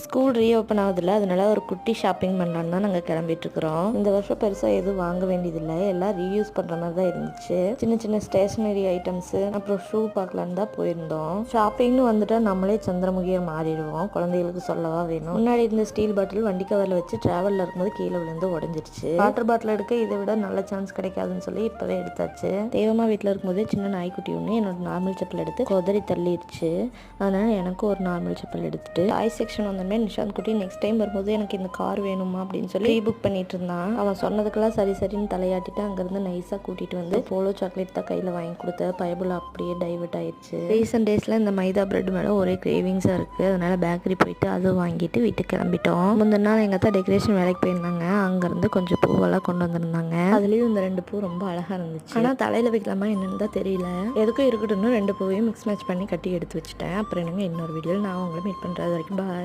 School reopen ஆகுதுல்ல, அதனால ஒரு குட்டி ஷாப்பிங் பண்ணலான்னு தான் நாங்கள் கிளம்பிட்டு இருக்கிறோம். இந்த வருஷம் பெருசாக எதுவும் வாங்க வேண்டியதில்லை, எல்லாம் ரீயூஸ் பண்ணுற மாதிரி தான் இருந்துச்சு. சின்ன சின்ன ஸ்டேஷனரி ஐட்டம்ஸ் அப்புறம் ஷூ பார்க்கலான்னு தான் போயிருந்தோம். ஷாப்பிங்னு வந்துட்டா நம்மளே சந்திரமுகியை மாறிடுவோம். குழந்தைகளுக்கு சொல்லவா வேணும். முன்னாடி இருந்த ஸ்டீல் பாட்டில் வண்டி கவரில் வச்சு டிராவலில் இருக்கும்போது கீழே விழுந்து உடஞ்சிருச்சு. வாட்டர் பாட்டில் எடுக்க இதை விட நல்ல சான்ஸ் கிடைக்காதுன்னு சொல்லி இப்போவே எடுத்தாச்சு. தேவமா வீட்டில் இருக்கும்போதே சின்ன நாய்க்குட்டி ஒன்று என்னோட நார்மல் செப்பல் எடுத்து கொதறி தள்ளிடுச்சு. அதனால எனக்கும் ஒரு நார்மல் செப்பல் எடுத்துட்டு டாய் செக்ஷன் வந்து நிஷாந்த் குட்டி நெக்ஸ்ட் டைம் வரும்போது எனக்கு இந்த கார் வேணுமா அப்படின்னு சொல்லி புக் பண்ணிட்டு இருந்தான். அவன் சொன்னதுக்கெல்லாம் சரி சரின்னு தலையாட்டிட்டு அங்கிருந்து நைஸா கூட்டிட்டு வந்து போலோ சாக்லேட் தான் கையில வாங்கி கொடுத்த பயபுல அப்படியே டைவர்ட் ஆயிடுச்சு. ரீசெண்ட் டேஸ்ல இந்த மைதா பிரெட் மேல ஒரே கிரேவிங்ஸா இருக்கு. அதனால பேக்கரி போயிட்டு அது வாங்கிட்டு வீட்டுக்கு கிளம்பிட்டோம். முந்தின நாள் எங்க அத்தா டெக்கரேஷன் வேலைக்கு போயிருந்தாங்க. அங்கிருந்து கொஞ்சம் பூவெல்லாம் கொண்டு வந்திருந்தாங்க. அதுலயும் இந்த 2 பூ ரொம்ப அழகா இருந்துச்சு. ஆனா தலையில வைக்கலாமா என்னன்னு தான் தெரியல. எதுக்கும் இருக்கட்டும்னு 2 பூவையும் மிக்ஸ் மேட்ச் பண்ணி கட்டி எடுத்து வச்சுட்டேன். அப்புறம் என்னங்க இன்னொரு வீடியோவில் நான் உங்களை மீட் பண்றது வரைக்கும் பாய்.